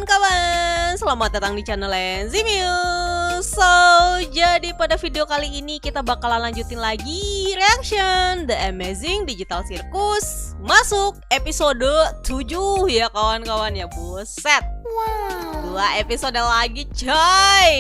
kawan-kawan, selamat datang di channel Enzimius. Jadi pada video kali ini kita bakalan lanjutin lagi reaction The Amazing Digital Circus masuk episode 7 ya kawan-kawan ya. Buset, dua episode lagi coy.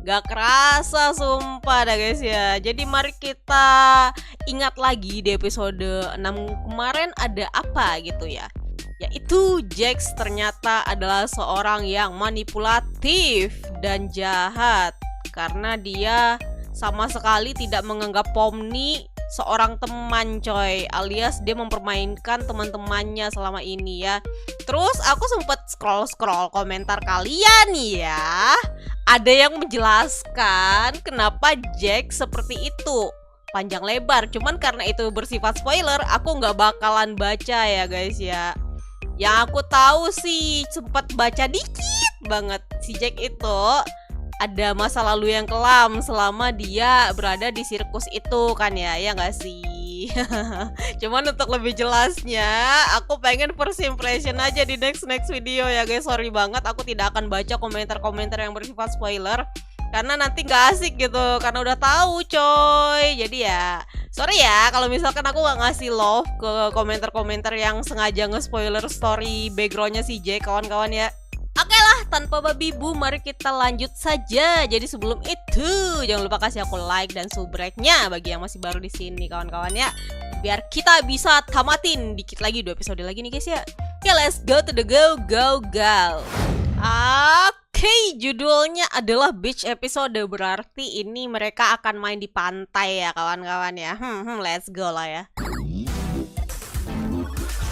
Gak kerasa sumpah dah guys ya. Jadi mari kita ingat lagi di episode 6 kemarin ada apa gitu ya. Yaitu Jax ternyata adalah seorang yang manipulatif dan jahat karena dia sama sekali tidak menganggap Pomni seorang teman coy, alias dia mempermainkan teman-temannya selama ini ya. Terus aku sempet scroll komentar kalian ya, ada yang menjelaskan kenapa Jax seperti itu panjang lebar, cuman karena itu bersifat spoiler aku nggak bakalan baca ya guys ya. Yang aku tahu sih sempat baca dikit banget, si Jack itu ada masa lalu yang kelam selama dia berada di sirkus itu kan ya nggak sih? Cuman untuk lebih jelasnya aku pengen first impression aja di next video ya guys. Sorry banget aku tidak akan baca komentar-komentar yang bersifat spoiler karena nanti nggak asik gitu, karena udah tahu coy. Jadi ya sorry ya kalau misalkan aku gak ngasih love ke komentar-komentar yang sengaja nge-spoiler story backgroundnya si Jack kawan-kawan ya. Oke lah, tanpa babi bu, mari kita lanjut saja. Jadi sebelum itu jangan lupa kasih aku like dan subrek-nya bagi yang masih baru di sini kawan-kawan ya. Biar kita bisa tamatin dikit lagi 2 episode lagi nih guys ya. Oke, let's go to the go. Oke, judulnya adalah beach episode, berarti ini mereka akan main di pantai ya kawan-kawan ya. Let's go lah ya.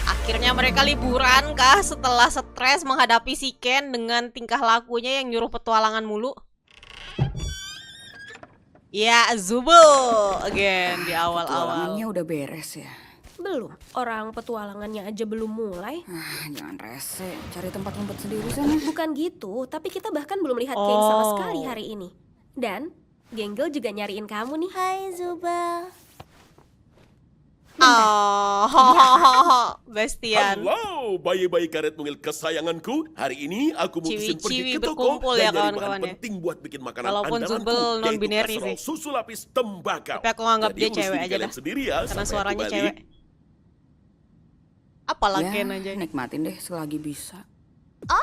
Akhirnya mereka liburan kah setelah stres menghadapi si Ken dengan tingkah lakunya yang nyuruh petualangan mulu. Ya, Zubul again di awal-awal. Petualangannya udah beres ya? Belum, orang petualangannya aja belum mulai. Jangan rese, cari tempat ngumpet sendiri sana. Bukan gitu, tapi kita bahkan belum lihat Kane sama sekali hari ini. Dan Genggel juga nyariin kamu nih. Hai Zubal. Bestian. Halo, bayi-bayi karet mungil kesayanganku. Hari ini aku mutusin pergi ke toko berkumpul dan ya nyari bahan kawan-kawan ya. penting buat bikin makanan Walaupun andalanku, Zubel yaitu non-binary kaserol sih. susu lapis tembakau. Tapi aku nganggap Jadi dia mesti cewek aja kalian dah. sendiri ya, Karena sampai aku suaranya balik. cewek. Apalah Ya, Ken aja. nikmatin deh selagi bisa.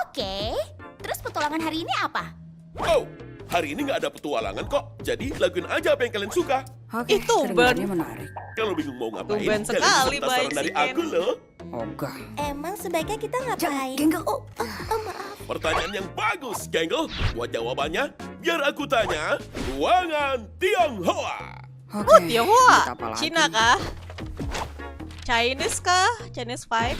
Oke, terus petualangan hari ini apa? Oh, hari ini nggak ada petualangan kok. Jadi lakuin aja apa yang kalian suka. Oke, Itu, kedengarannya Ben. menarik. Kalau bingung mau ngapain, Tumben kalian sekali bisa minta baik saran si dari Ken. aku loh. Ogah. Emang sebaiknya kita ngapain? Genggel. Maaf. Pertanyaan yang bagus, Genggel. Buat jawabannya, biar aku tanya. Ruangan Tionghoa. Oke, Tionghoa, kita apa lagi Cina nih? kah? Chinese kah? Chinese vibe?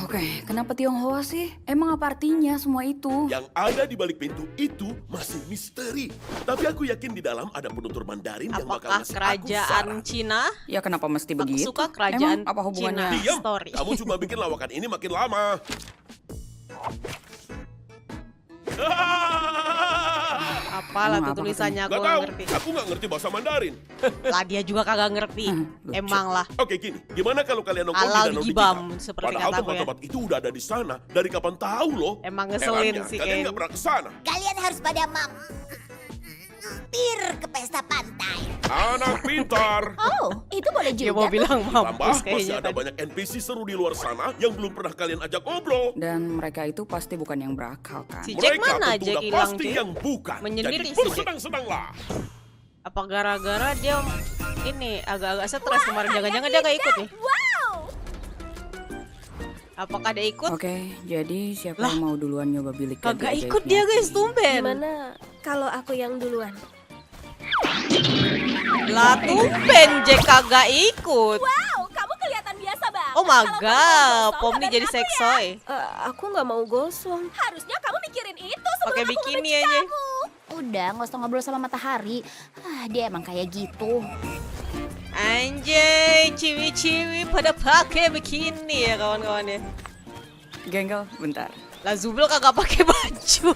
Oke, kenapa Tionghoa sih? Emang apa artinya semua itu? Yang ada di balik pintu itu masih misteri. Tapi aku yakin di dalam ada penutur Mandarin yang bakal Apakah ngasih aku kerajaan saran. Cina? Ya kenapa mesti Aku begitu? suka kerajaan Emang apa hubungannya? Cina. Diam, Story. kamu cuma bikin lawakan ini makin lama. Apalah Emang tuh apa tulisannya aku Gak gak tahu, ngerti. aku gak ngerti bahasa Mandarin. Lah dia juga kagak ngerti. lucu. Emang lah. Oke gini, gimana kalau kalian nongkrong di Alal danau gibam, Bikina? seperti Padahal kataku ya. tempat-tempat itu udah ada di sana. Dari kapan tahu loh? Emang ngeselin Herannya, sih, kalian Ken. gak pernah ke sana. Kalian harus pada mampir ke pesta pantai. Anak pintar. Oh, itu boleh Dia juga. mau bilang Tambah mampus masih kayaknya ada tadi. banyak NPC seru di luar sana yang belum pernah kalian ajak ngobrol. Dan mereka itu pasti bukan yang berakal kan? Si Jack Mereka mana? tentu Jack udah hilang pasti cuy. yang bukan. Menyendiri Jadi si Jack. bersenang-senanglah. Apa gara-gara dia ini agak-agak stres kemarin? Jangan-jangan dia gak ikut nih? Wow. Apakah dia ikut? Oke, jadi siapa Lah. yang mau duluan nyoba bilik ganti Kagak ajaibnya? ikut dia guys, tumben. Gimana kalau aku yang duluan? Lah tumben Jack kagak ikut. Wow, kamu kelihatan biasa banget. Oh my Kalau kamu god, mau gosong, Pomni kabarin jadi aku ya. seksoy. Aku nggak mau gosong. Harusnya kamu mikirin itu sebelum Pakai aku bikini ngebenci aja. kamu. Udah, nggak usah ngobrol sama matahari. Dia emang kayak gitu. Anjay, ciwi-ciwi pada pakai bikini ya kawan-kawan ya. Genggel, bentar. Lah Zubel kagak pakai baju.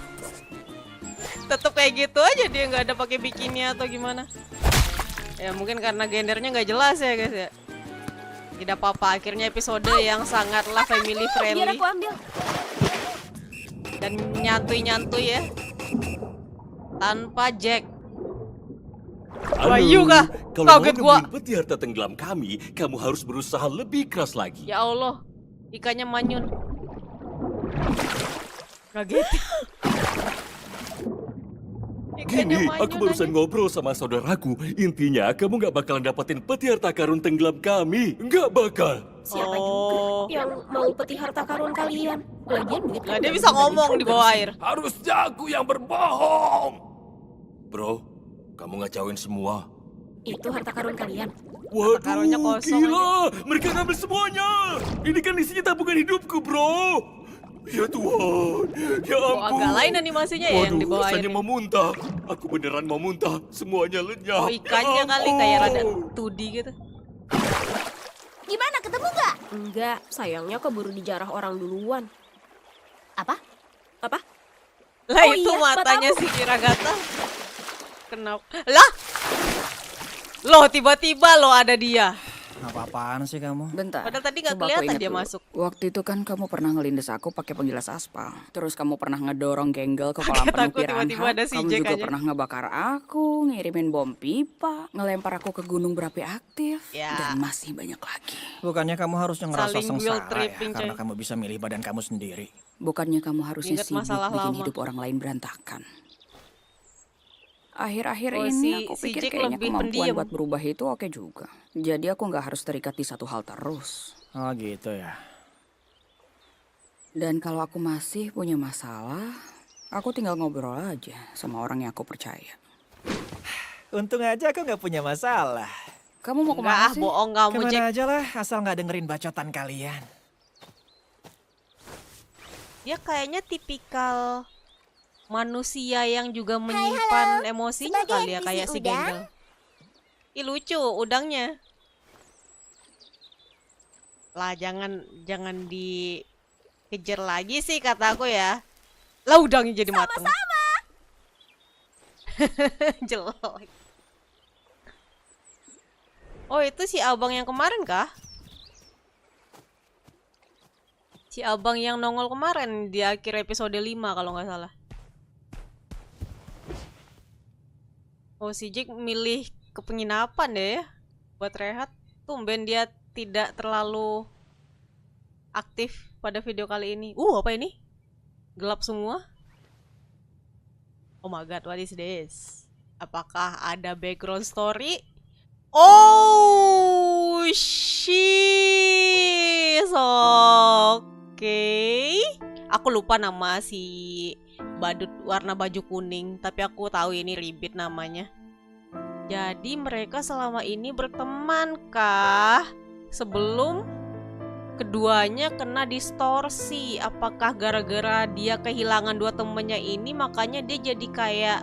Tetep kayak gitu aja dia nggak ada pakai bikini atau gimana? Ya mungkin karena gendernya nggak jelas ya guys ya. Tidak apa-apa, akhirnya episode yang sangatlah family Biar friendly aku ambil. dan nyantui-nyantui ya. Tanpa Jack. Bayu kah? Kalau mau Kaget gua. nemuin peti harta tenggelam kami, kamu harus berusaha lebih keras lagi. Ya Allah, ikannya manyun. Kaget. Ikannya Gini, manyun aku barusan aja. ngobrol sama saudaraku. Intinya, kamu nggak bakalan dapetin peti harta karun tenggelam kami. Nggak bakal. Siapa Oh. juga yang mau peti harta karun kalian? Lagian duit Lah kan dia dari bisa pribadi ngomong juga di bawah sih. air. Harusnya aku yang berbohong. Bro, kamu ngacauin semua. Itu harta karun kalian. Waduh, karunnya kosong gila. Mereka ngambil semuanya. Ini kan isinya tabungan hidupku, bro. Ya Tuhan, ya Oh, ampun. agak lain animasinya ya yang di bawah air. rasanya mau muntah. Aku beneran mau muntah. Semuanya lenyap. Oh, ikannya Ya kali kayak rada ampun. 2D gitu. Gimana, ketemu nggak? Enggak, sayangnya keburu dijarah orang duluan. Apa? Apa? Lah Oh itu iya, matanya matamu. si Kiragata. Kenapa? Lah! Loh tiba-tiba lo ada dia. Apa-apaan sih kamu? Bentar. Padahal tadi nggak coba aku kelihatan ingat dia dulu. masuk. Waktu itu kan kamu pernah ngelindes aku pakai penggilas aspal. Terus kamu pernah ngedorong Genggel ke kolam Kaget penuh aku tiba-tiba piranha. ada si Kamu Jack juga aja. pernah ngebakar aku, ngirimin bom pipa, ngelempar aku ke gunung berapi aktif, Ya. dan masih banyak lagi. Bukannya kamu harusnya ngerasa Saling guilt sengsara tripping, ya, karena coy. kamu bisa milih badan kamu sendiri. Bukannya kamu harusnya Ingat sibuk masalah bikin lama. hidup orang lain berantakan. Akhir-akhir Oh, ini si aku pikir Jack kayaknya lebih kemampuan pendiam. buat berubah itu oke juga. Jadi aku nggak harus terikat di satu hal terus. Oh gitu ya. Dan kalau aku masih punya masalah, aku tinggal ngobrol aja sama orang yang aku percaya. Untung aja aku nggak punya masalah. Kamu mau Enggak kemana ah, sih? bohong kamu Jack. Kemana aja lah, asal nggak dengerin bacotan kalian. Dia kayaknya tipikal manusia yang juga menyimpan emosinya Sebagai kali ya NPC kayak si udang. Genggel. Ih lucu udangnya. Lah jangan dikejar lagi sih kata aku ya. Lah udangnya jadi mateng. Jelek. Oh itu si abang yang kemarin kah? Si abang yang nongol kemarin di akhir episode 5 kalau nggak salah. Oh si Jack milih ke penginapan deh ya buat rehat. Tumben dia tidak terlalu aktif pada video kali ini. Apa ini? Gelap semua. Oh my god, what is this? Apakah ada background story? Oh, she's okay. Aku lupa nama si badut warna baju kuning, tapi aku tahu ini Ribbit namanya. Jadi mereka selama ini berteman kah? Sebelum keduanya kena distorsi. Apakah gara-gara dia kehilangan dua temennya ini makanya dia jadi kayak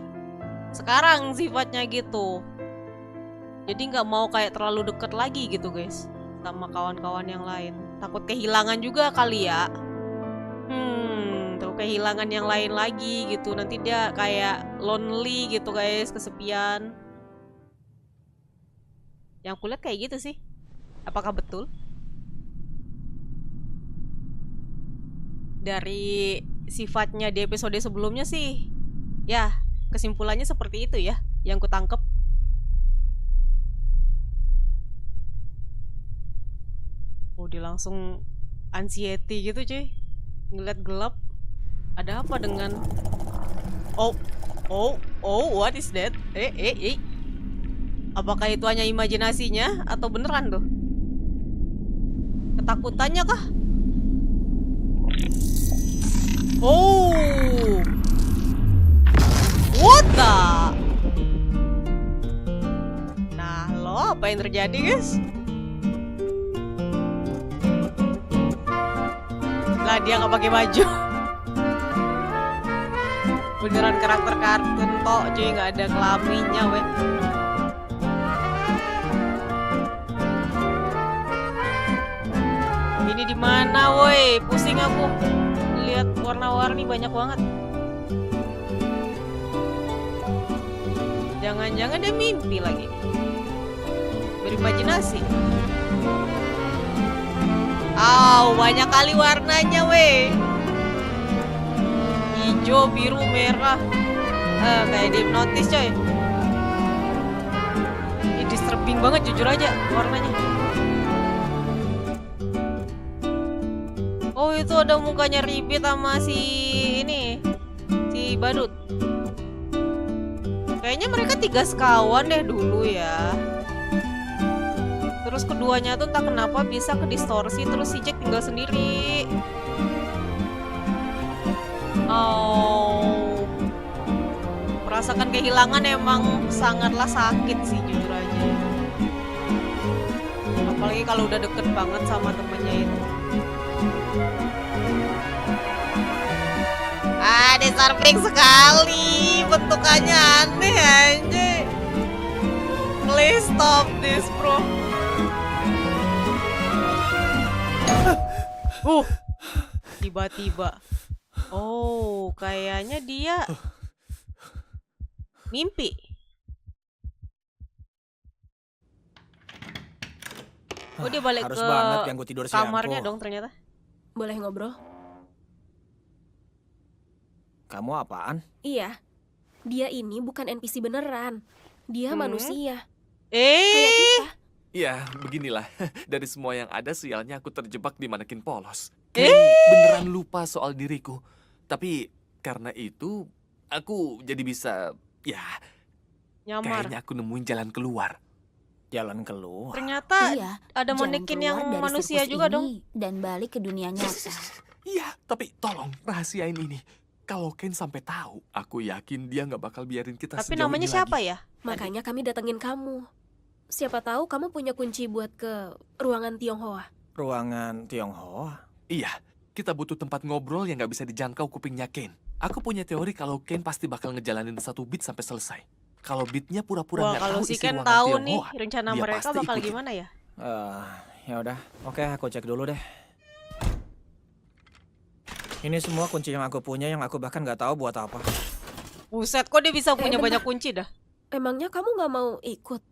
sekarang sifatnya gitu. Jadi nggak mau kayak terlalu deket lagi gitu guys sama kawan-kawan yang lain. Takut kehilangan juga kali ya. Takut kehilangan yang lain lagi gitu. Nanti dia kayak lonely gitu guys, kesepian. Yang kulihat kayak gitu sih. Apakah betul? Dari sifatnya di episode sebelumnya sih, ya kesimpulannya seperti itu ya yang kutangkep. Oh dia langsung anxiety gitu cuy. Ngeliat gelap. Ada apa dengan Oh what is that? Apakah itu hanya imajinasinya atau beneran tuh? Ketakutannya kah? Oh, what the? Nah lo apa yang terjadi guys? Lah dia nggak pakai baju. Beneran karakter kartun tok cuy, nggak ada kelaminnya weh. Ini di mana woi? Pusing aku. Lihat warna-warni banyak banget. Jangan-jangan dia mimpi lagi. Berimajinasi. Wow, banyak kali warnanya weh. Hijau, biru, merah. Kayak dihipnotis coy. Ini disturbing banget jujur aja warnanya. Oh itu ada mukanya Ribit sama si ini, si Badut. Kayaknya mereka 3 sekawan deh dulu ya. Terus keduanya tuh entah kenapa bisa ke distorsi, terus si Jack tinggal sendiri. Oh, merasakan kehilangan emang sangatlah sakit sih jujur aja. Apalagi kalau udah deket banget sama temennya itu. Disturbing sekali, bentukannya aneh anjir. Please stop this bro. Tiba-tiba. Oh, kayaknya dia mimpi. Oh, dia balik Harus ke banget ganggu tidur kamarnya siangku. dong ternyata. Boleh ngobrol? Kamu apaan? Iya. Dia ini bukan NPC beneran. Dia manusia. Kayak Eh, kita. Ya, beginilah. Dari semua yang ada, sialnya aku terjebak di manekin polos. Eh. Ken beneran lupa soal diriku. Tapi karena itu, aku jadi bisa, ya, nyamar. kayaknya aku nemuin jalan keluar. Jalan keluar. Ternyata Iya, ada jalan manekin keluar yang dari manusia sirkus juga ini dong. dan balik ke dunia nyata. Iya, tapi tolong rahasiain ini. Kalau Ken sampai tahu, aku yakin dia nggak bakal biarin kita Tapi sejauh namanya ini siapa lagi. ya? Makanya kami datengin kamu. Siapa tahu kamu punya kunci buat ke ruangan Tionghoa. Ruangan Tionghoa. Iya, kita butuh tempat ngobrol yang nggak bisa dijangkau kupingnya Ken. Aku punya teori kalau Ken pasti bakal ngejalanin satu beat sampai selesai. Kalau beatnya pura-pura Wah, nggak kalau tahu si isi Ken ruangan tahu nih Tionghoa, rencana dia mereka pasti bakal ikutin. gimana ya? Ya udah, oke aku cek dulu deh. Ini semua kunci yang aku punya yang aku bahkan nggak tahu buat apa. Buset, kok dia bisa punya bentar. banyak kunci dah? Emangnya kamu nggak mau ikut?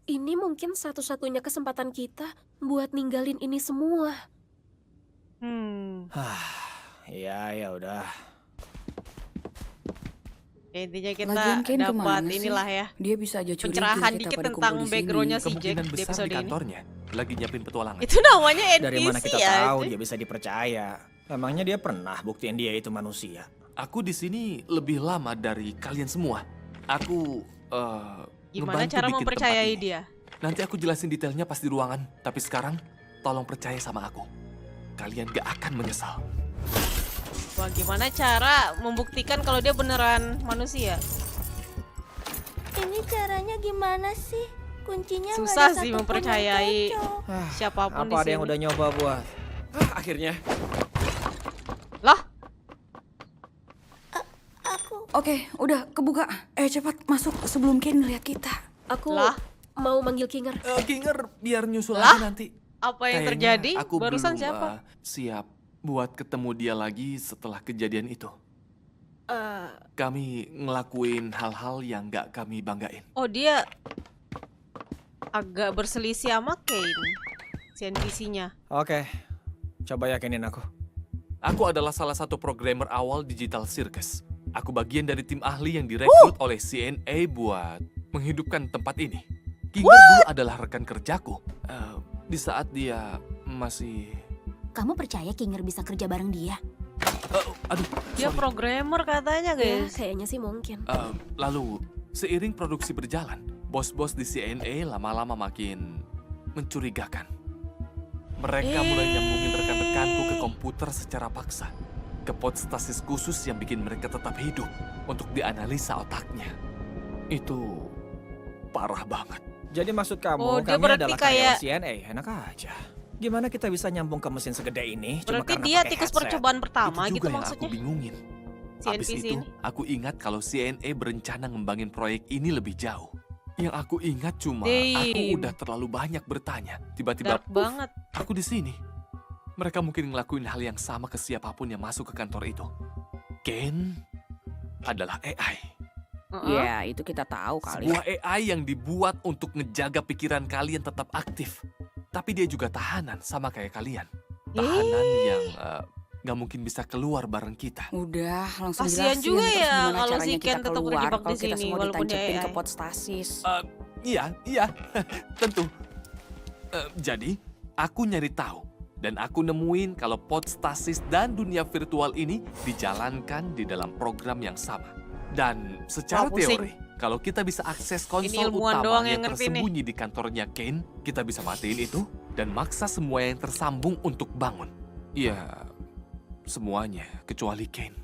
Ini mungkin satu-satunya kesempatan kita buat ninggalin ini semua. Iya ya udah. Intinya kita Lagian Ken dapat kemana sih? inilah ya. Dia bisa aja curiga Pencerahan kita dikit pada tentang kumpul di sini. backgroundnya si Jack Kemungkinan di besar episode di ini. kantornya, lagi nyiapin petualangan. Itu namanya NPC Dari mana kita ya. tahu dia bisa dipercaya? Emangnya dia pernah buktiin dia itu manusia? Aku di sini lebih lama dari kalian semua. Aku Gimana ngebantu cara bikin mempercayai tempat ini. dia? Nanti aku jelasin detailnya pas di ruangan. Tapi sekarang, tolong percaya sama aku. Kalian gak akan menyesal. Wah, gimana cara membuktikan kalau dia beneran manusia? Ini caranya gimana sih? Kuncinya nggak Susah ada sih satupun mempercayai yang cocok. siapapun di Apa ada sini. yang udah nyoba buat? Akhirnya. Lah, Oke, udah kebuka. Cepat masuk sebelum Ken ngeliat kita. Aku Lah? mau manggil Kinger. Kinger, biar nyusul Lah? aja nanti. apa yang Kayaknya terjadi? aku Barusan belum, siapa? siap buat ketemu dia lagi setelah kejadian itu. Kami ngelakuin hal-hal yang gak kami banggain. Oh, dia agak berselisih sama Kane. Si NPC-nya. Oke, coba yakinin aku. Aku adalah salah satu programmer awal Digital Circus. Aku bagian dari tim ahli yang direkrut oleh CNA buat menghidupkan tempat ini. Kinger dulu adalah rekan kerjaku. Di saat dia masih... Kamu percaya Kinger bisa kerja bareng dia? Aduh, Dia sorry. programmer katanya, Ya, guys. kayaknya sih mungkin. Lalu, seiring produksi berjalan, bos-bos di CNA lama-lama makin mencurigakan. Mereka mulai nyambungin rekan-rekanku ke komputer secara paksa. Ke pod stasis khusus yang bikin mereka tetap hidup untuk dianalisa otaknya. Itu parah banget. Jadi maksud kamu Oh, dia kami berarti adalah kayak- karyawan CNA? Enak aja. Gimana kita bisa nyambung ke mesin segede ini? Cuma Berarti karena dia pakai tikus headset? percobaan pertama Itu gitu juga yang maksudnya. aku bingungin. Si Habis NPC itu, ini. aku ingat kalau CNA berencana ngembangin proyek ini lebih jauh. Yang aku ingat cuma aku Damn. udah terlalu banyak bertanya. Tiba-tiba, Dark banget. aku di sini. Mereka mungkin ngelakuin hal yang sama ke siapapun yang masuk ke kantor itu. Ken adalah AI. Ya, itu kita tahu kali. Sebuah AI yang dibuat untuk ngejaga pikiran kalian tetap aktif. Tapi dia juga tahanan sama kayak kalian. tahanan yang nggak mungkin bisa keluar bareng kita. Udah, langsung Kasian jelasin juga terus ya gimana kalau si caranya Ken kita tetap keluar terjebak kalau di kita sini, semua walaupun dia ditancepin ke AI. pot stasis. Iya, tentu. Jadi, aku nyari tahu. Dan aku nemuin kalau pod stasis dan dunia virtual ini dijalankan di dalam program yang sama. Dan secara Wah, pusing. teori, kalau kita bisa akses Ini konsol ilmuwan utama doang yang yang ngerti nih. tersembunyi di kantornya Kane, kita bisa matiin itu dan maksa semua yang tersambung untuk bangun. Ya, semuanya kecuali Kane.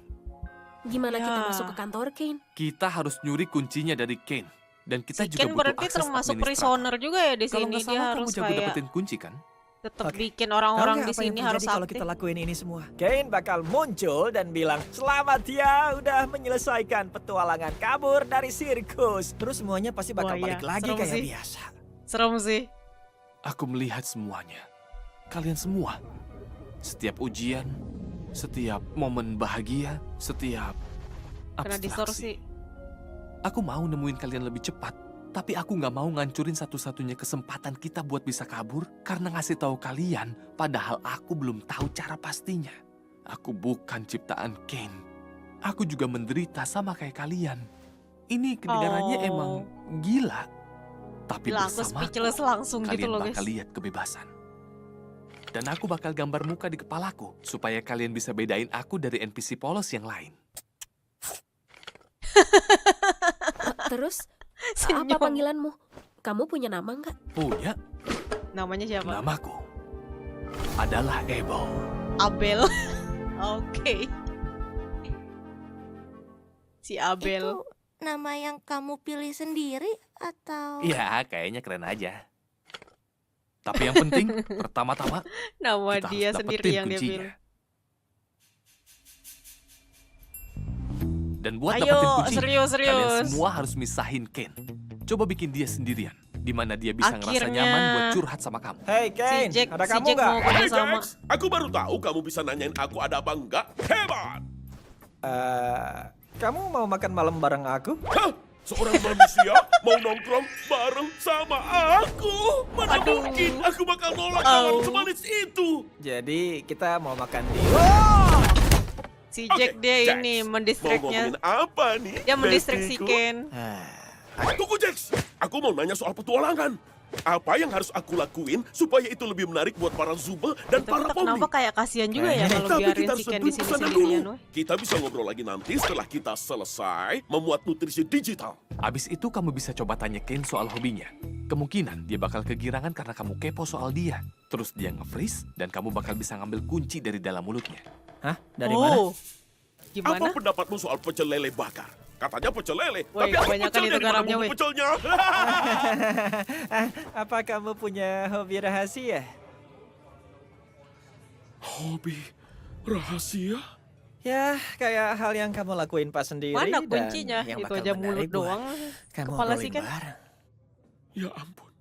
Gimana kita Ya. masuk ke kantor Kane? Kita harus nyuri kuncinya dari Kane. Dan kita Si juga Ken butuh berarti akses termasuk administrator. prisoner juga ya di Kalau sini. nggak Dia salah kamu harus jago kayak dapetin kunci kan? tetap Oke. bikin Tahu orang-orang nggak di apa yang sini harus terjadi kalau aktif. kita lakuin ini semua? Kane bakal muncul dan bilang, "Selamat ya, udah menyelesaikan petualangan kabur dari sirkus." Terus semuanya pasti bakal Wah, balik iya. lagi Serem kayak sih. biasa. Serem sih. Aku melihat semuanya. Kalian semua. Setiap ujian, setiap momen bahagia, setiap Kena abstraksi. distorsi. Aku mau nemuin kalian lebih cepat, tapi aku nggak mau ngancurin satu-satunya kesempatan kita buat bisa kabur karena ngasih tahu kalian, padahal aku belum tahu cara pastinya. Aku bukan ciptaan Kane. Aku juga menderita sama kayak kalian. Ini kedengarannya Oh. emang gila. Tapi Gila, aku bersamaku, speechless langsung gitu kalian loh guys. bakal lihat kebebasan. Dan aku bakal gambar muka di kepalaku supaya kalian bisa bedain aku dari NPC polos yang lain. Terus, Senyum. apa panggilanmu? Kamu punya nama nggak? Punya Namanya siapa? namaku adalah Abel. Abel. Oke. Si Abel. Itu nama yang kamu pilih sendiri atau? Ya, kayaknya keren aja. Tapi yang penting, pertama-tama Nama kita dia harus sendiri dapetin yang dia kuncinya. pilih. Dan buat Ayo, dapetin kuncinya, serius, serius. kalian semua harus misahin Ken. Coba bikin dia sendirian, di mana dia bisa ngerasa Akhirnya. nyaman buat curhat sama kamu. Hey Kane, ada Si kamu Jack nggak? mau kerja Hey sama. Jax, aku baru tahu kamu bisa nanyain aku ada apa enggak. Hebat! Kamu mau makan malam bareng aku? Hah? Seorang manusia mau nongkrong bareng sama aku? Mana Aduh. mungkin aku bakal nolak Oh. kawan semanis itu? Jadi kita mau makan di... Si Oke, Jack dia Jax, ini Mau mendistractnya. ngomongin apa nih? Dia mendistract si bestiku? Ken. Tunggu Jax, aku mau nanya soal petualangan. Apa yang harus aku lakuin supaya itu lebih menarik buat para Zubel dan Tapi para kenapa Pomni? kayak kasihan juga ya kalau Tapi biarin kita si harus Ken di tentuin sini pesanan sendirian. dulu. weh. Kita bisa ngobrol lagi nanti setelah kita selesai memuat nutrisi digital. Abis itu kamu bisa coba tanya Ken soal hobinya. Kemungkinan dia bakal kegirangan karena kamu kepo soal dia. Terus dia nge-freeze dan kamu bakal bisa ngambil kunci dari dalam mulutnya. Hah? Dari mana? Oh. Gimana? Apa pendapatmu soal pecel lele bakar? Katanya pecel lele, Woi, tapi apa kebanyakan pecelnya itu di mana garamnya, bumbu woi. pecelnya? Apa kamu punya hobi rahasia? Hobi rahasia? Ya, kayak hal yang kamu lakuin pas sendiri Mana dan kuncinya? yang Itu bakal aja menarik mulut buat doang. kamu Kepala obrolin si Ken. bareng. Ya ampun.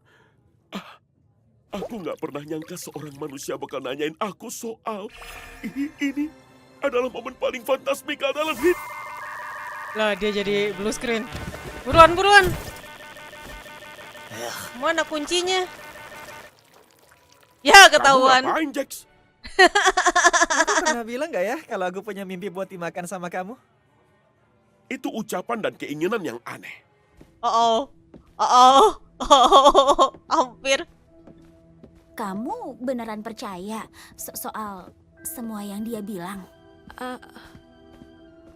Aku nggak pernah nyangka seorang manusia bakal nanyain aku soal ini adalah momen paling fantasmikal dalam hidup. Lah dia jadi blue screen. Buruan, buruan. Mana kuncinya? Ya ketahuan. Kamu ngapain, Jax? Aku pernah bilang gak ya kalau aku punya mimpi buat dimakan sama kamu? Itu ucapan dan keinginan yang aneh. Oh, oh, oh, hampir. Kamu beneran percaya soal semua yang dia bilang?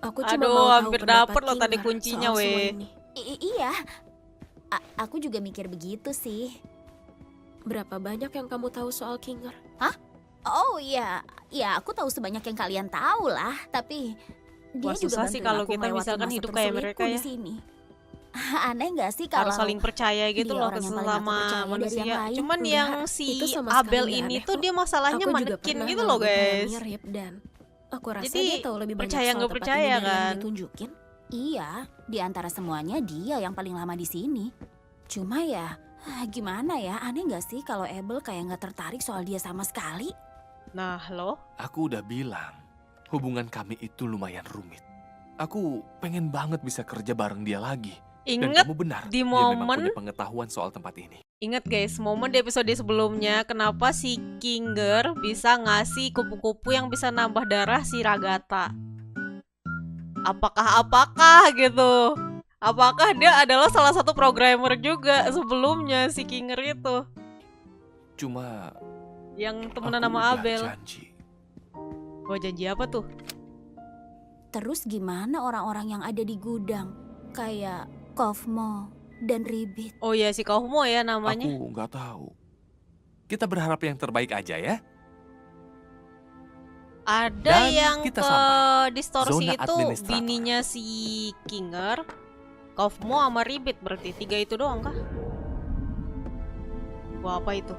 Aku cuma Aduh, mau tahu hampir pendapat dapet loh tadi Kinar kuncinya, soal semua weh. ini. Iya. Aku juga mikir begitu sih. Berapa banyak yang kamu tahu soal Kinger? Oh iya, ya aku tahu sebanyak yang kalian tahu lah. Tapi dia Wah, juga susah sih bantuin kalau aku kita melewati misalkan masa hidup kayak tersulitku mereka di ya. sini. Aneh nggak sih kalau Harus saling percaya gitu dia loh orang ke yang paling aku sesama percaya dari manusia. yang lain? Cuman Enggak, yang si itu sama sekali Abel nggak ini aneh tuh kok. dia masalahnya Aku juga manekin pernah gitu loh ngalamin hal yang guys. mirip dan aku rasa Jadi, dia tahu lebih banyak percaya soal nggak tempat percaya ini dari yang kan? ditunjukin. Iya, di antara semuanya dia yang paling lama di sini. Cuma ya, gimana ya, aneh nggak sih kalau Abel kayak nggak tertarik soal dia sama sekali? Nah loh, Aku udah bilang, hubungan kami itu lumayan rumit. Aku pengen banget bisa kerja bareng dia lagi. Dan inget kamu benar, di dia memang momen punya pengetahuan soal tempat ini. Ingat guys, momen di episode sebelumnya kenapa si Kinger bisa ngasih kupu-kupu yang bisa nambah darah si Ragata. Apakah gitu? Apakah dia adalah salah satu programmer juga sebelumnya si Kinger itu? Cuma Yang temenan aku sama udah Abel. janji. Oh, janji apa tuh? Terus gimana orang-orang yang ada di gudang? Kayak Kofmo dan Ribit. Oh ya, si Kaumo ya namanya. Aku nggak tahu. Kita berharap yang terbaik aja ya. Ada Dan yang kita ke sampai. distorsi Zona itu administrator. bininya si Kinger, Kofmo sama Ribit, berarti 3 itu doang kah? Wah, apa itu?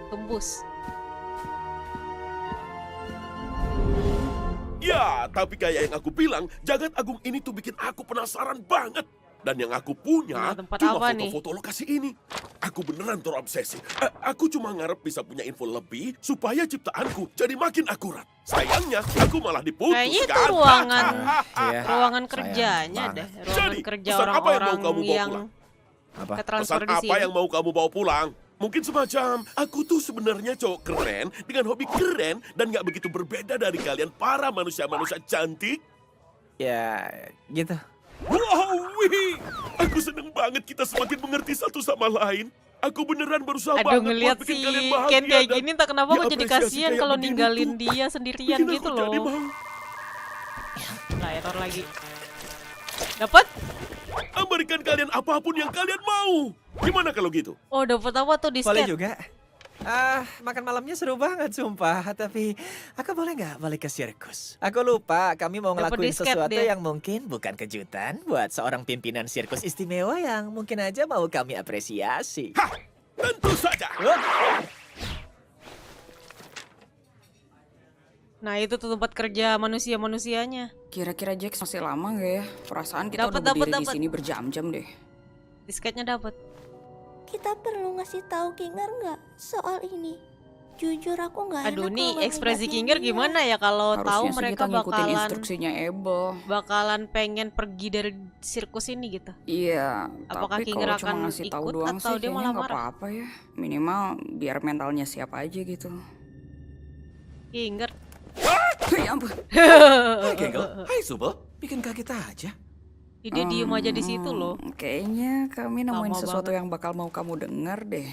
Tembus. Ya, tapi kayak yang aku bilang, Jagat Agung ini tuh bikin aku penasaran banget. Dan yang aku punya Nah, tempat cuma apa nih? foto-foto lokasi ini. Aku beneran terobsesi. Aku cuma ngarep bisa punya info lebih supaya ciptaanku jadi makin akurat. Sayangnya, aku malah diputus Kayaknya itu kan? ruangan Iya, ruangan sayang kerjanya banget. deh. Ruangan Jadi, kerja pesan apa yang mau orang-orang kamu bawa yang pulang? Apa? ke transfer Pesan di apa sini. yang mau kamu bawa pulang? Mungkin semacam, aku tuh sebenarnya cowok keren dengan hobi keren dan gak begitu berbeda dari kalian para manusia-manusia cantik. Ya, gitu. Wow, wih. Aku seneng banget kita semakin mengerti satu sama lain. Aku beneran berusaha Aduh, banget ngeliat buat bikin si kalian Ken bahagia kayak dan gini, entah kenapa ya aku jadi apresiasi kasihan kayak kalau begini ninggalin tuh dia sendirian bikin gitu aku jadi loh. mau. Nah, error lagi. Dapat? Berikan kalian apapun yang kalian mau. Gimana kalau gitu? Oh, dapat apa tuh Boleh disket? juga. Makan malamnya seru banget sumpah. Tapi aku boleh nggak balik ke sirkus? Aku lupa kami mau Dapat ngelakuin disket sesuatu dia. yang mungkin bukan kejutan buat seorang pimpinan sirkus istimewa yang mungkin aja mau kami apresiasi. Hah, tentu saja. Nah, itu tuh tempat kerja manusia-manusianya. Kira-kira Jax masih lama nggak ya? Perasaan kita Dapet, udah berdiri dapet, di dapet. sini berjam-jam deh. Disketnya dapat. Kita perlu ngasih tahu Kinger nggak soal ini? Jujur aku nggak Aduh, enak nih kalau ekspresi ngeliatin Kinger dia. gimana ya kalau tahu Harusnya sih mereka kita ngikutin bakalan instruksinya Abel. pengen pergi dari sirkus ini gitu. Iya, Apakah tapi Kinger kalau cuma akan ngasih tahu ikut doang atau sih dia kayaknya malah nggak marah? apa-apa ya. Minimal biar mentalnya siap aja gitu. Kinger. Ya ampun. Hai Gengel, hai Subel, bikin kaget aja. Dia diem aja di situ loh. Kayaknya kami nemuin Lama sesuatu banget. yang bakal mau kamu denger deh.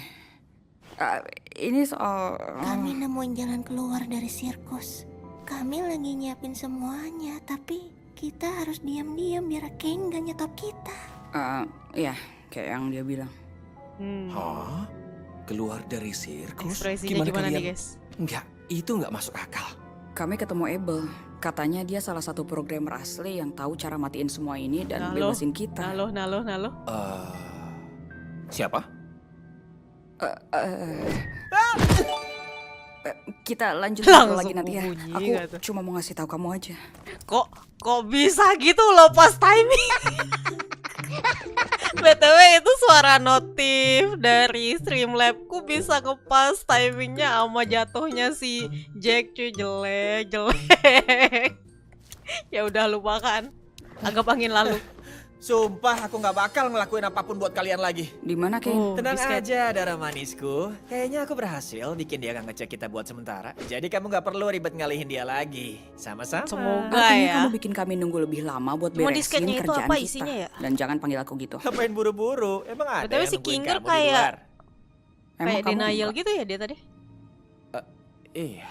Ini soal... Kami nemuin jalan keluar dari sirkus. Kami lagi nyiapin semuanya, tapi kita harus diam-diam biar King gak nyetop kita. Ya, kayak yang dia bilang. Hah? Keluar dari sirkus? Ekspresinya gimana nih guys? Enggak, itu nggak masuk akal. Kami ketemu Abel. Katanya dia salah satu programmer asli yang tahu cara matiin semua ini dan Naloh, bebasin kita. Naloh. Siapa? Kita lanjut Langsung lagi nanti ya. bunyi Aku nggak tuh? cuma mau ngasih tahu kamu aja. Kok bisa gitu loh pas timing? BTW itu suara notif dari Streamlabku bisa ngepas timingnya sama jatuhnya si Jack, cuy. Jelek. Ya udah lupakan. Anggap angin lalu. Sumpah aku nggak bakal ngelakuin apapun buat kalian lagi. Di mana, Ken? Oh, Tenang disket. aja, darah manisku. Kayaknya aku berhasil bikin dia nggak ngecek kita buat sementara. Jadi kamu nggak perlu ribet ngalihin dia lagi. Sama-sama. Semoga Artinya ya. kamu bikin kami nunggu lebih lama buat Cuma beresin disketnya itu kerjaan apa kita. isinya ya? Dan jangan panggil aku gitu. Ngapain buru-buru? Emang ada BTW yang si nungguin Kinger kamu di kayak- luar? Kayak kamu denial enggak? gitu ya dia tadi. Iya.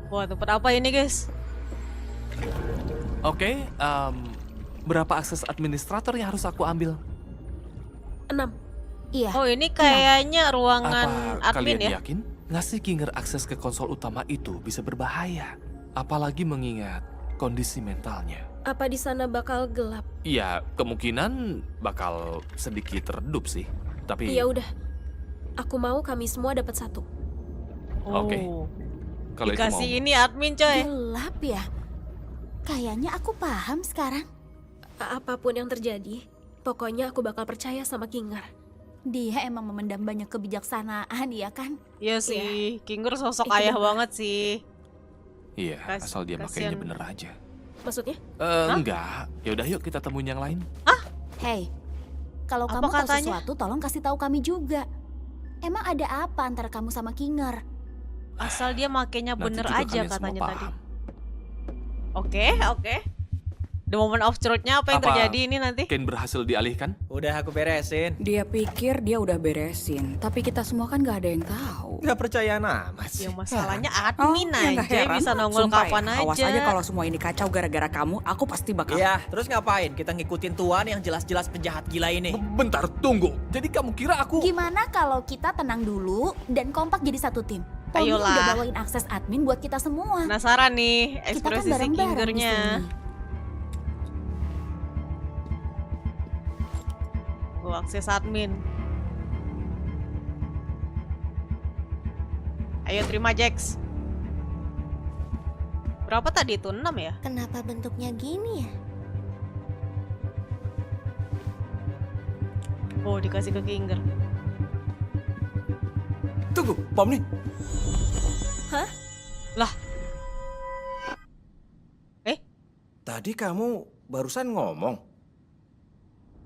Wah, tempat apa ini guys? Oke, berapa akses administrator yang harus aku ambil? 6. Iya, Oh, ini kayaknya ruangan Apa admin kalian ya. yakin ngasih Kinger akses ke konsol utama itu bisa berbahaya? Apalagi mengingat kondisi mentalnya. Apa di sana bakal gelap? Ya, kemungkinan bakal sedikit redup sih. Tapi Ya udah. Aku mau kami semua dapat 1. Oke. Oh. kalau itu mau, Dikasih ini admin coy. gelap ya. Kayaknya aku paham sekarang. Apapun yang terjadi, pokoknya aku bakal percaya sama Kinger. Dia emang memendam banyak kebijaksanaan, ya kan? Iya sih, Kinger sosok Itu ayah benar. banget sih. Iya, asal dia makainya kasihan. bener aja. Maksudnya? Enggak. Yaudah yuk kita temuin yang lain. Hey, kalau Apa kamu tahu katanya? sesuatu, tolong kasih tahu kami juga. Emang ada apa antara kamu sama Kinger? Asal dia makainya Nanti bener juga aja kalian semua katanya tadi. paham. Oke. The moment of truth-nya apa yang Apa? terjadi ini nanti? Kane berhasil dialihkan? Udah aku beresin. Dia pikir dia udah beresin, tapi kita semua kan gak ada yang tahu. Gak percaya amat sih. Yang masalahnya Oh, admin ya nggak aja heran. bisa nongol Sumpah kapan ya, awas aja. aja kalau semua ini kacau gara-gara kamu, aku pasti bakal... Iya, terus ngapain? Kita ngikutin tuan yang jelas-jelas penjahat gila ini. Bentar, tunggu. Jadi kamu kira aku... Gimana kalau kita tenang dulu dan kompak jadi satu tim? Tommy Ayolah. udah bawain akses admin buat kita semua. Penasaran nih Kita kan ekspresi si bareng-bareng di Kingernya. sini. Akses admin. Ayo terima Jax. Berapa tadi itu? 6 ya? Kenapa bentuknya gini ya? Oh, dikasih ke Kinger. Tunggu, Pomni. Tadi kamu barusan ngomong.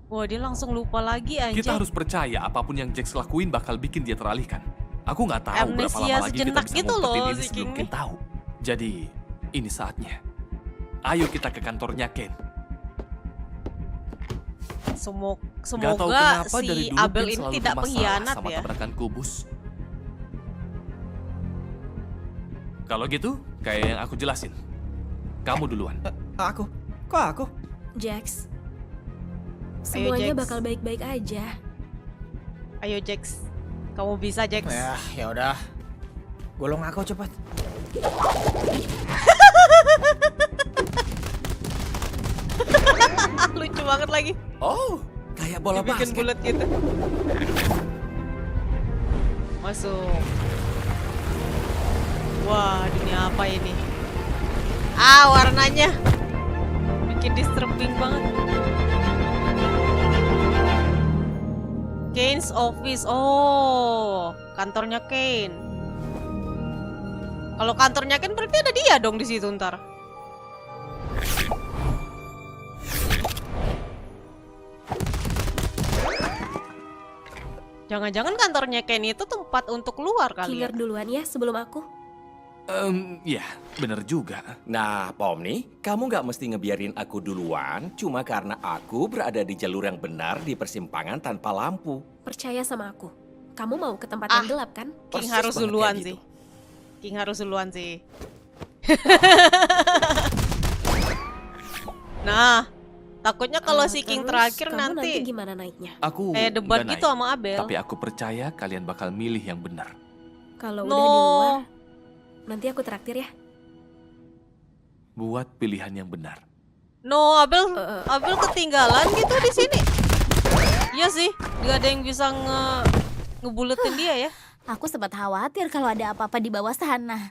Wah, dia langsung lupa lagi anjir. Kita harus percaya apapun yang Jax lakuin bakal bikin dia teralihkan. Aku nggak tahu berapa Amnesia lama lagi kita sejenak bisa gitu ngumpetin loh ini si sebelum King Ken nih. tahu. Jadi, ini saatnya. Ayo kita ke kantornya Ken. Gak tahu Semoga kenapa dari si dulu Abel Ken ini selalu tidak bermasalah pengkhianat sama ya. tabrakan kubus. Kalau gitu, kayak yang aku jelasin. Kamu duluan. Aku? Kok aku? Jax, semuanya Jax. bakal baik-baik aja. Ayo Jax. Kamu bisa Jax. Ya udah. Golong aku cepat. Lucu banget lagi. Oh, kayak bola Dibikin basket. bulat gitu. Masuk. Wah, dunia apa ini? Warnanya bikin disturbing banget. Kane's office. Oh, kantornya Kane. Kalau kantornya Kane berarti ada dia dong di situ ntar. Jangan-jangan kantornya Kane itu tempat untuk keluar kali ya? Kinger duluan ya sebelum aku. Ya, bener juga. Nah, Pomni, kamu nggak mesti ngebiarin aku duluan cuma karena aku berada di jalur yang benar di persimpangan tanpa lampu. Percaya sama aku. Kamu mau ke tempat yang gelap kan? King Persis harus banget duluan kayak sih. gitu. King harus duluan sih. Nah, takutnya kalau si King Terus terakhir kamu nanti gimana naiknya? Aku kayak debat nggak gitu naik. sama Abel. Tapi aku percaya kalian bakal milih yang benar. Kalau No. udah di luar, nanti aku traktir ya. Buat pilihan yang benar. No, Abel ketinggalan gitu di sini. Iya sih, nggak ada yang bisa ngebuletin dia ya. Aku sempat khawatir kalau ada apa-apa di bawah sana.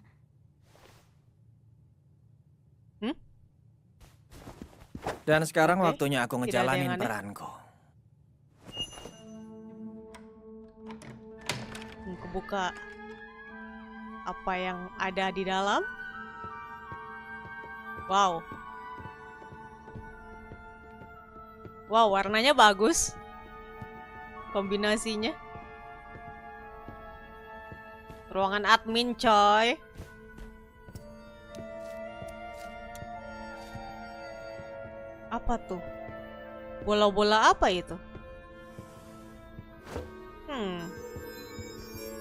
Dan sekarang Oke, waktunya aku tidak ada yang ngejalanin aneh. peranku. Kebuka apa yang ada di dalam. Wow. Wow, warnanya bagus. Kombinasinya. Ruangan admin, coy. Apa tuh? Bola-bola apa itu?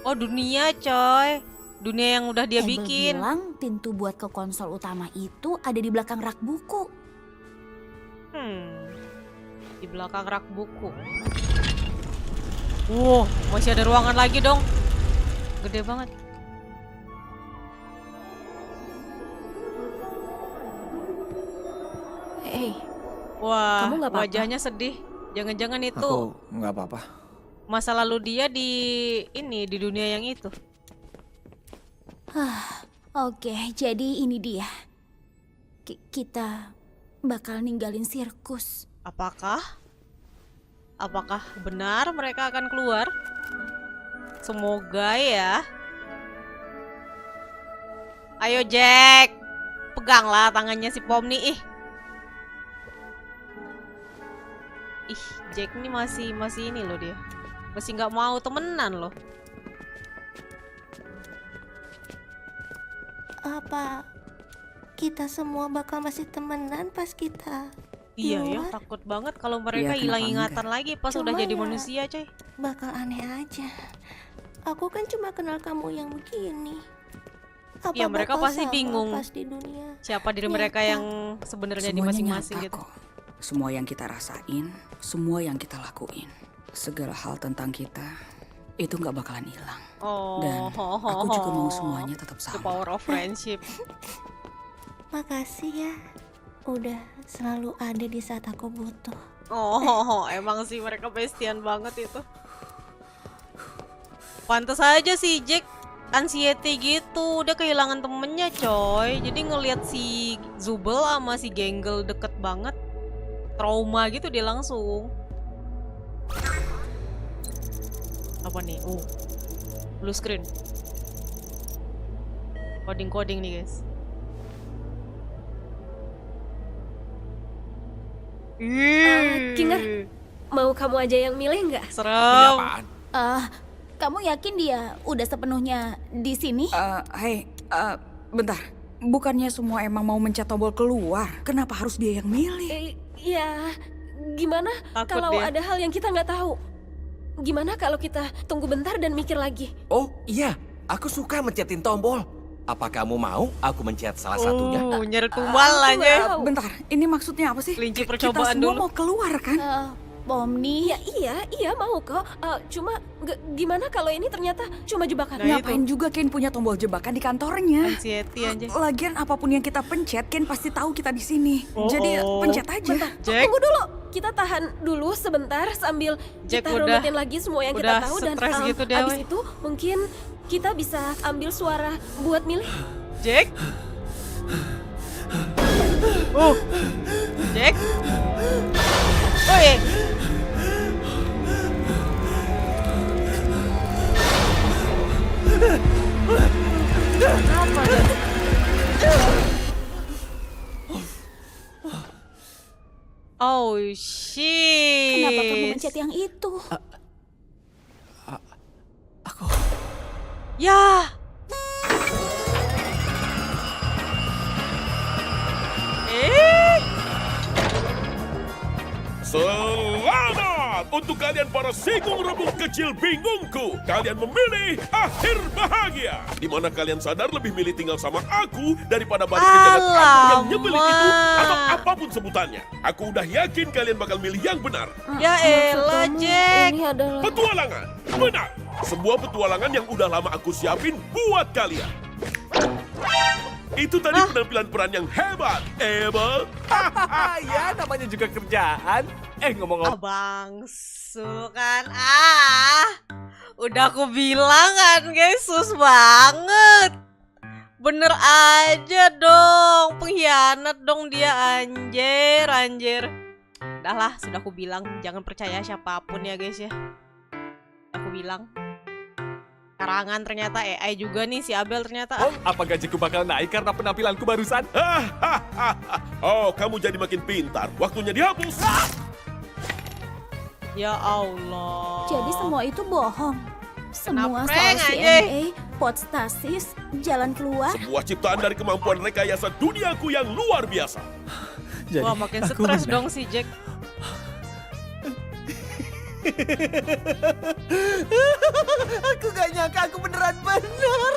Oh, dunia, coy. Dunia yang udah dia Abel bikin. bilang pintu buat ke konsol utama itu ada di belakang rak buku. Di belakang rak buku. Wow, masih ada ruangan lagi dong. Gede banget. Hey, Wah, Kamu nggak apa-apa? wajahnya sedih. Jangan-jangan itu Aku nggak apa-apa. masa lalu dia di dunia yang itu. Oke, jadi ini dia. Kita bakal ninggalin sirkus. Apakah benar mereka akan keluar? Semoga ya. Ayo Jack. dipegang lah tangannya si Pomni. Ih, Jack ini masih ini loh dia. Masih nggak mau temenan loh. Apa kita semua bakal masih temenan pas kita Iya ya, keluar? takut banget kalau mereka Iya, hilang kenapa ingatan lagi pas udah Cuma jadi ya, manusia, coy. Bakal aneh aja. Aku kan cuma kenal kamu yang begini. Apa Iya, mereka bakal pasti sama bingung. pas di dunia? Siapa diri mereka yang sebenarnya di Semuanya masing-masing nyata gitu. kok. Semua yang kita rasain, semua yang kita lakuin, segala hal tentang kita itu nggak bakalan hilang. Oh, Dan aku juga mau semuanya tetap The sama. power of friendship. Makasih ya, udah selalu ada di saat aku butuh. Oh, emang sih mereka bestian banget itu. Pantas aja sih Jack anxiety gitu, udah kehilangan temennya coy. Jadi ngelihat si Zubel sama si Genggel deket banget, trauma gitu dia langsung. Apa nih? Blue screen. Coding nih guys. Kinger, mau kamu aja yang milih nggak? Ini Serem. apaan? Kamu yakin dia udah sepenuhnya di sini? Bentar. Bukannya semua emang mau mencet tombol keluar? Kenapa harus dia yang milih? Ya, gimana Takut kalau dia. ada hal yang kita nggak tahu? Gimana kalau kita tunggu bentar dan mikir lagi? Oh iya, aku suka mencetin tombol. Apa kamu mau aku mencet salah satunya? Nyeret tumbal aja. Wow. Bentar, ini maksudnya apa sih? Kelinci Kita percobaan semua dulu. mau keluar kan? Pomni, Iya mau kok. Cuma gimana kalau ini ternyata cuma jebakan? Nah, Ngapain juga Ken punya tombol jebakan di kantornya? Anxiety aja. Lagian apapun yang kita pencet, Ken pasti tahu kita di sini. Oh, Jadi oh. pencet aja. Jack, Tunggu dulu, kita tahan dulu sebentar sambil Jack kita udah- runutin lagi semua yang udah kita tahu dan stres gitu dia, abis weh. itu mungkin kita bisa ambil suara buat milih. Jack. Jack. Oh iya. Apa dia? Oh shit. kenapa kamu mencet yang itu? Ya. Selamat untuk kalian para singung rebung kecil bingungku. Kalian memilih akhir bahagia. Di mana kalian sadar lebih milih tinggal sama aku daripada balik ke jagat aku yang nyebelin itu atau apapun sebutannya. Aku udah yakin kalian bakal milih yang benar. Ya elah Jack. Ini adalah Petualangan. Benar. Sebuah petualangan yang udah lama aku siapin buat kalian. Itu tadi penampilan peran yang hebat, Abel. Ya, namanya juga kerjaan. Ngomong-ngomong, Abang Su kan udah aku bilang kan guys, sus banget. Bener aja dong, pengkhianat dong dia, anjir. Udah lah, sudah aku bilang jangan percaya siapapun ya guys ya. Aku bilang karangan ternyata AI juga nih si Abel ternyata. apa gajiku bakal naik karena penampilanku barusan? Oh, kamu jadi makin pintar. Waktunya dihapus. Ya Allah. Jadi semua itu bohong. Semua prank soal aja. CNA, podstasis, jalan keluar. Sebuah ciptaan dari kemampuan rekayasa duniaku yang luar biasa. Wah, makin stres dong si Jack. Aku gak nyangka aku beneran bener.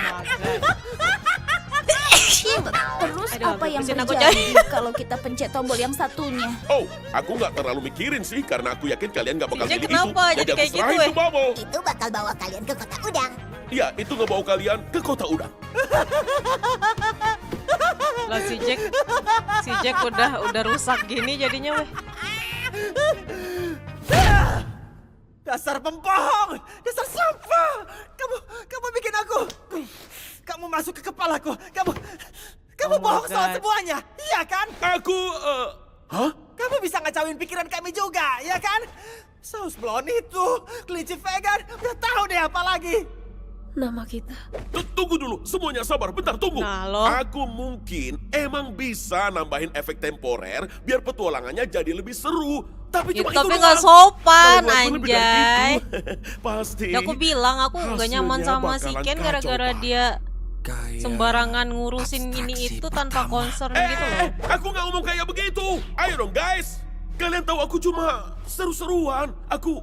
Oh my God. Terus Aduh, apa yang habisin aku, terjadi kalau kita pencet tombol yang satunya? Oh, aku nggak terlalu mikirin sih karena aku yakin kalian nggak bakal Si Jack pilih itu. kenapa jadi aku kayak gitu, serahin eh? ke Bubble. Itu bakal bawa kalian ke kota udang. Iya, itu ngebawa kalian ke kota udang. Lah si Jack udah rusak gini jadinya weh. Dasar pembohong, dasar sampah. Kamu bikin aku. Kamu masuk ke kepalaku. Kamu Oh my bohong soal God. semuanya, iya kan? Aku, hah? Kamu bisa ngacauin pikiran kami juga, ya kan? Saus blon itu, kelinci vegan, udah tahu deh apa lagi. nama kita. Tunggu dulu, semuanya sabar, bentar tunggu. Nah, lo. Aku mungkin emang bisa nambahin efek temporer biar petualangannya jadi lebih seru. Tapi Ya, cuma tapi itu nggak doang. sopan, Kalau buatku lebih dari anjay. itu, pasti. Ya aku bilang aku nggak nyaman hasilnya sama si bakalan Ken kacau, gara-gara Pak. dia Gaya sembarangan ngurusin ini abstraksi itu tanpa pertama. concern gitu loh. Aku nggak ngomong kayak begitu. Ayo dong guys. Kalian tahu aku cuma seru-seruan. Aku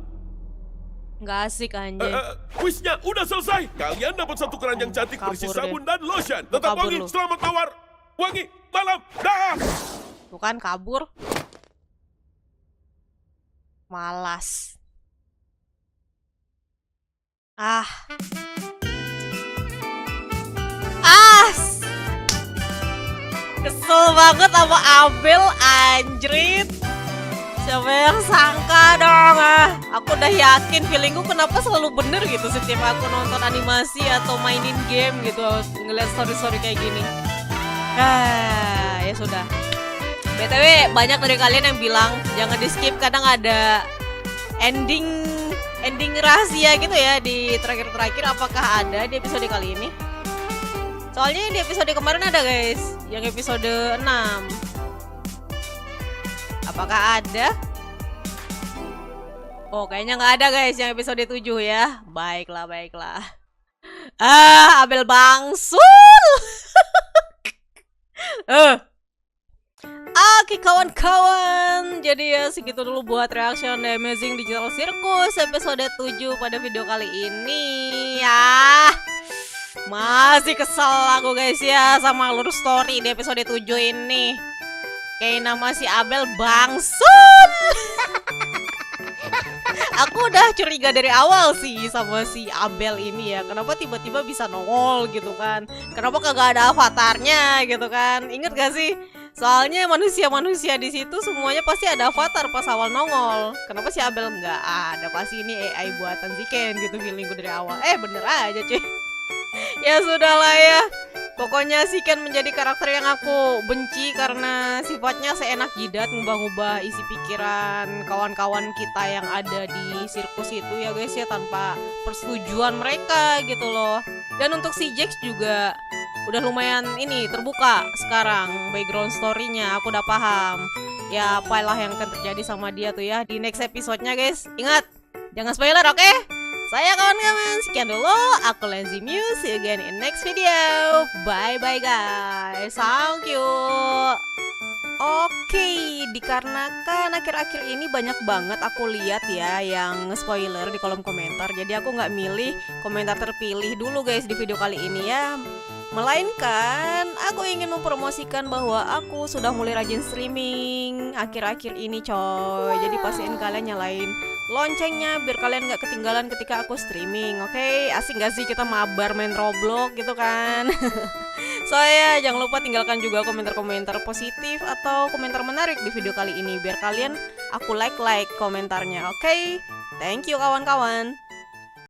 Nggak asik anjay. kuisnya udah selesai. Kalian dapat satu keranjang cantik berisi Kabur sabun dan lotion. Tetap Kabur wangi, lu. selamat tawar. Wangi, malam, dah. Tuh kan kabur. Malas. Ah. Kesel banget sama Abel anjrit. Siapa yang sangka dong Aku udah yakin feelingku kenapa selalu bener gitu setiap aku nonton animasi atau mainin game gitu ngeliat story-story kayak gini. Ya sudah. BTW banyak dari kalian yang bilang jangan di skip, kadang ada ending rahasia gitu ya di terakhir-terakhir. Apakah ada di episode kali ini? Soalnya di episode kemarin ada guys, yang episode 6. Apakah ada? Oh kayaknya nggak ada guys yang episode 7 ya. Baiklah. Abel bangsul. Oke kawan-kawan, jadi ya segitu dulu buat reaction The Amazing Digital Circus episode 7 pada video kali ini ya. Masih kesel aku guys ya sama alur story di episode 7 ini. Kayak nama si Abel bangsun. Aku udah curiga dari awal sih sama si Abel ini ya. Kenapa tiba-tiba bisa nongol gitu kan? Kenapa kagak ada avatarnya gitu kan? Ingat gak sih? Soalnya manusia-manusia di situ semuanya pasti ada avatar pas awal nongol. Kenapa si Abel nggak ada? Pasti ini AI buatan si Ken gitu feelingku dari awal. Bener aja cuy. Ya sudahlah ya. Pokoknya si Ken menjadi karakter yang aku benci karena sifatnya seenak jidat ngubah-ngubah isi pikiran kawan-kawan kita yang ada di sirkus itu ya guys ya, tanpa persetujuan mereka gitu loh. Dan untuk si Jax juga udah lumayan ini terbuka sekarang background story-nya, aku udah paham. Ya apalah yang akan terjadi sama dia tuh ya di next episode-nya guys. Ingat, jangan spoiler oke? Saya kawan-kawan, sekian dulu. Aku Lenzy Muse, see you again in next video. Bye-bye guys, thank you. Oke, dikarenakan akhir-akhir ini banyak banget aku lihat ya yang spoiler di kolom komentar. Jadi aku nggak milih komentar terpilih dulu guys di video kali ini ya. Melainkan aku ingin mempromosikan bahwa aku sudah mulai rajin streaming akhir-akhir ini coy. Jadi pastiin kalian nyalain loncengnya biar kalian gak ketinggalan ketika aku streaming. Oke, asik gak sih kita mabar main Roblox gitu kan. So ya jangan lupa tinggalkan juga komentar-komentar positif atau komentar menarik di video kali ini biar kalian aku like komentarnya. Oke, thank you kawan-kawan.